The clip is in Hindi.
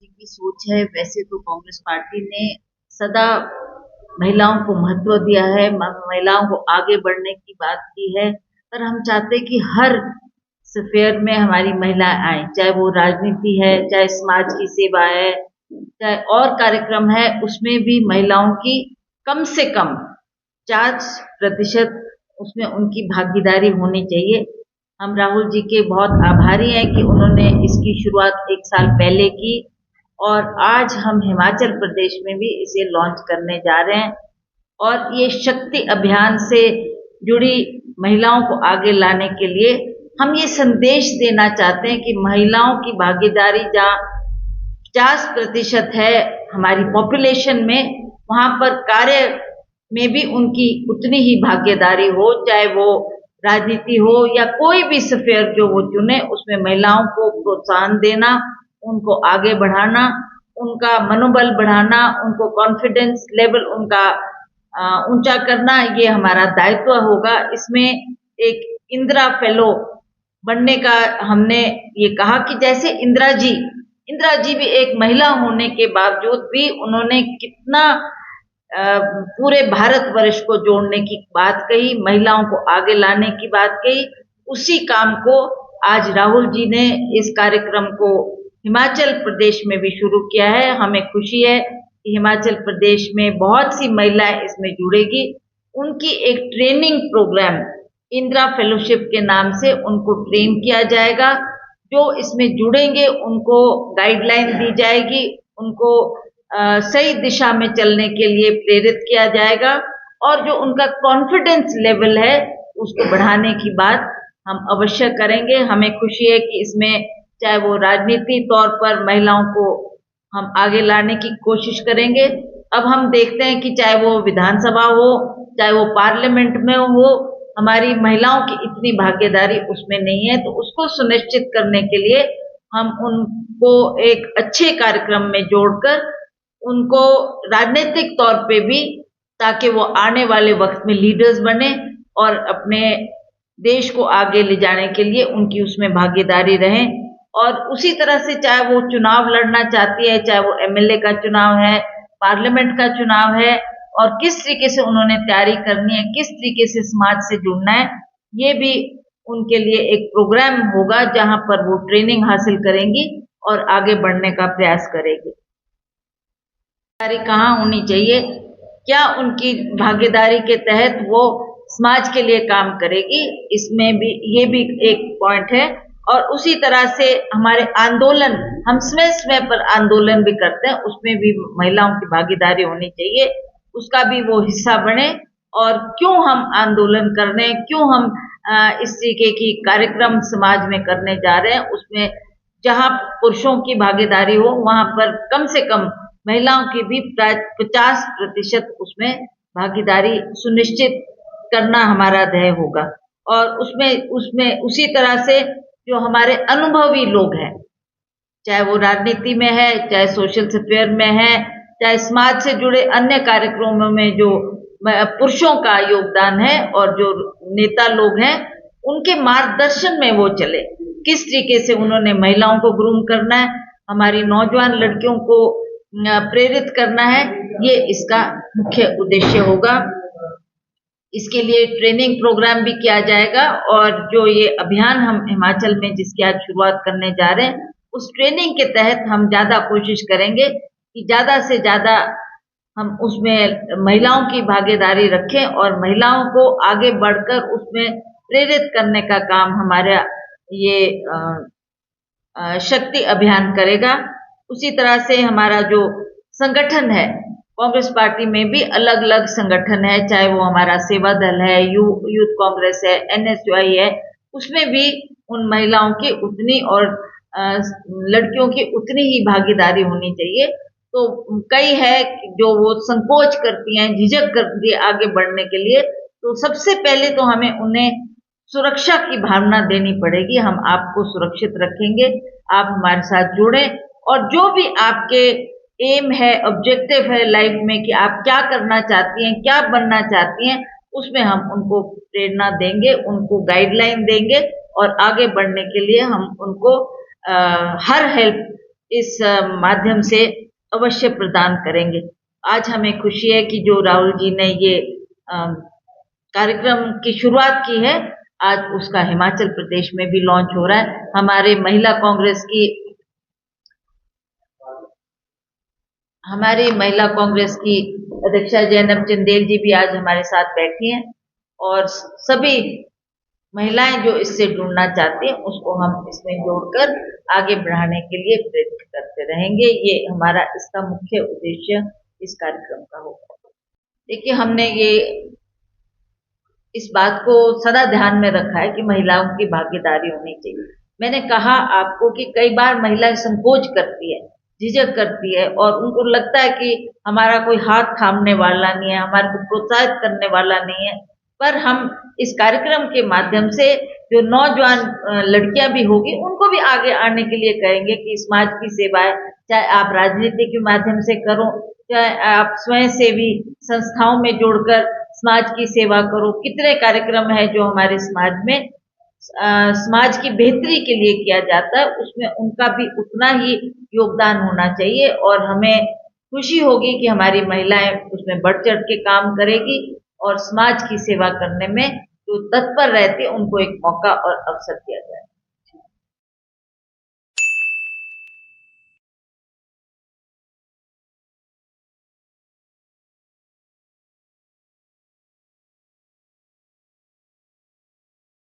जी की सोच है। वैसे तो कांग्रेस पार्टी ने सदा महिलाओं को महत्व दिया है, महिलाओं को आगे बढ़ने की बात की है, पर हम चाहते हैं कि हर स्फेयर में हमारी महिलाएं आए, चाहे वो राजनीति है, चाहे समाज की सेवा है, चाहे और कार्यक्रम है, उसमें भी महिलाओं की कम से कम 4% उसमें उनकी भागीदारी होनी चाहिए। हम राहुल जी के बहुत आभारी हैं कि उन्होंने इसकी शुरुआत 1 साल पहले की और आज हम हिमाचल प्रदेश में भी इसे लॉन्च करने जा रहे हैं और ये शक्ति अभियान से जुड़ी महिलाओं को आगे लाने के लिए हम ये संदेश देना चाहते हैं कि महिलाओं की भागीदारी जहाँ 50% है हमारी पॉपुलेशन में, वहाँ पर कार्य में भी उनकी उतनी ही भागीदारी हो, चाहे वो राजनीति हो या कोई भी स्फेयर जो वो चुने, उसमें महिलाओं को प्रोत्साहन देना, उनको आगे बढ़ाना, उनका मनोबल बढ़ाना, उनको कॉन्फिडेंस लेवल उनका ऊंचा करना, ये हमारा दायित्व होगा। इसमें एक इंदिरा फेलो बनने का हमने ये कहा कि जैसे इंदिरा जी भी एक महिला होने के बावजूद भी उन्होंने कितना पूरे भारतवर्ष को जोड़ने की बात कही, महिलाओं को आगे लाने की बात कही। उसी काम को आज राहुल जी ने इस कार्यक्रम को हिमाचल प्रदेश में भी शुरू किया है। हमें खुशी है कि हिमाचल प्रदेश में बहुत सी महिलाएं इसमें जुड़ेगी। उनकी एक ट्रेनिंग प्रोग्राम इंदिरा फेलोशिप के नाम से उनको ट्रेन किया जाएगा। जो इसमें जुड़ेंगे उनको गाइडलाइन दी जाएगी, उनको सही दिशा में चलने के लिए प्रेरित किया जाएगा और जो उनका कॉन्फिडेंस लेवल है उसको बढ़ाने की बात हम अवश्य करेंगे। हमें खुशी है कि इसमें चाहे वो राजनीति तौर पर महिलाओं को हम आगे लाने की कोशिश करेंगे। अब हम देखते हैं कि चाहे वो विधानसभा हो, चाहे वो पार्लियामेंट में हो, हमारी महिलाओं की इतनी भागीदारी उसमें नहीं है, तो उसको सुनिश्चित करने के लिए हम उनको एक अच्छे कार्यक्रम में जोड़कर उनको राजनीतिक तौर पे भी, ताकि वो आने वाले वक्त में लीडर्स बने और अपने देश को आगे ले जाने के लिए उनकी उसमें भागीदारी रहे। और उसी तरह से चाहे वो चुनाव लड़ना चाहती है, चाहे वो एमएलए का चुनाव है, पार्लियामेंट का चुनाव है, और किस तरीके से उन्होंने तैयारी करनी है, किस तरीके से समाज से जुड़ना है, ये भी उनके लिए एक प्रोग्राम होगा जहां पर वो ट्रेनिंग हासिल करेंगी और आगे बढ़ने का प्रयास करेगी। भागीदारी कहाँ होनी चाहिए, क्या उनकी भागीदारी के तहत वो समाज के लिए काम करेगी, इसमें भी ये भी एक पॉइंट है। और उसी तरह से हमारे आंदोलन, हम समय पर आंदोलन भी करते हैं, उसमें भी महिलाओं की भागीदारी होनी चाहिए, उसका भी वो हिस्सा बने। और क्यों हम आंदोलन कर रहे हैं, क्यों हम इस तरीके की कार्यक्रम समाज में करने जा रहे हैं, उसमें जहां पुरुषों की भागीदारी हो वहां पर कम से कम महिलाओं की भी 50% उसमें भागीदारी सुनिश्चित करना हमारा ध्येय होगा। और उसमें उसी तरह से जो हमारे अनुभवी लोग हैं, चाहे वो राजनीति में है, चाहे सोशल स्फीयर में है, चाहे समाज से जुड़े अन्य कार्यक्रमों में जो पुरुषों का योगदान है और जो नेता लोग हैं, उनके मार्गदर्शन में वो चले, किस तरीके से उन्होंने महिलाओं को ग्रूम करना है, हमारी नौजवान लड़कियों को प्रेरित करना है, ये इसका मुख्य उद्देश्य होगा। इसके लिए ट्रेनिंग प्रोग्राम भी किया जाएगा और जो ये अभियान हम हिमाचल में जिसकी आज शुरुआत करने जा रहे हैं, उस ट्रेनिंग के तहत हम ज़्यादा कोशिश करेंगे कि ज़्यादा से ज़्यादा हम उसमें महिलाओं की भागीदारी रखें और महिलाओं को आगे बढ़कर उसमें प्रेरित करने का काम हमारा ये शक्ति अभियान करेगा। उसी तरह से हमारा जो संगठन है, कांग्रेस पार्टी में भी अलग अलग संगठन है, चाहे वो हमारा सेवा दल है, यूथ कांग्रेस है, एनएसयूआई है, उसमें भी उन महिलाओं की उतनी और लड़कियों की उतनी ही भागीदारी होनी चाहिए। तो कई है जो वो संकोच करती हैं, झिझक करती है आगे बढ़ने के लिए, तो सबसे पहले तो हमें उन्हें सुरक्षा की भावना देनी पड़ेगी। हम आपको सुरक्षित रखेंगे, आप हमारे साथ जुड़ें और जो भी आपके एम है, ऑब्जेक्टिव है लाइफ में कि आप क्या करना चाहती हैं, क्या बनना चाहती हैं, उसमें हम उनको प्रेरणा देंगे, उनको गाइडलाइन देंगे और आगे बढ़ने के लिए हम उनको हर हेल्प इस माध्यम से अवश्य प्रदान करेंगे। आज हमें खुशी है कि जो राहुल जी ने ये कार्यक्रम की शुरुआत की है, आज उसका हिमाचल प्रदेश में भी लॉन्च हो रहा है। हमारी महिला कांग्रेस की अध्यक्षा जैनब चंदेल जी भी आज हमारे साथ बैठी हैं और सभी महिलाएं जो इससे जुड़ना चाहती हैं उसको हम इसमें जोड़कर आगे बढ़ाने के लिए प्रेरित करते रहेंगे। ये हमारा इसका मुख्य उद्देश्य इस कार्यक्रम का होगा। देखिए, हमने ये इस बात को सदा ध्यान में रखा है कि महिलाओं की भागीदारी होनी चाहिए। मैंने कहा आपको कि कई बार महिलाएं संकोच करती है, झिझक करती है और उनको लगता है कि हमारा कोई हाथ थामने वाला नहीं है, हमारे को प्रोत्साहित करने वाला नहीं है। पर हम इस कार्यक्रम के माध्यम से जो नौजवान लड़कियां भी होगी उनको भी आगे आने के लिए कहेंगे कि समाज की सेवाएं चाहे आप राजनीति के माध्यम से करो, चाहे आप स्वयं सेवी संस्थाओं में जोड़कर समाज की सेवा करो। कितने कार्यक्रम है जो हमारे समाज में समाज की बेहतरी के लिए किया जाता है, उसमें उनका भी उतना ही योगदान होना चाहिए और हमें खुशी होगी कि हमारी महिलाएं उसमें बढ़ चढ़ के काम करेगी और समाज की सेवा करने में जो तत्पर रहते हैं उनको एक मौका और अवसर दिया जाए।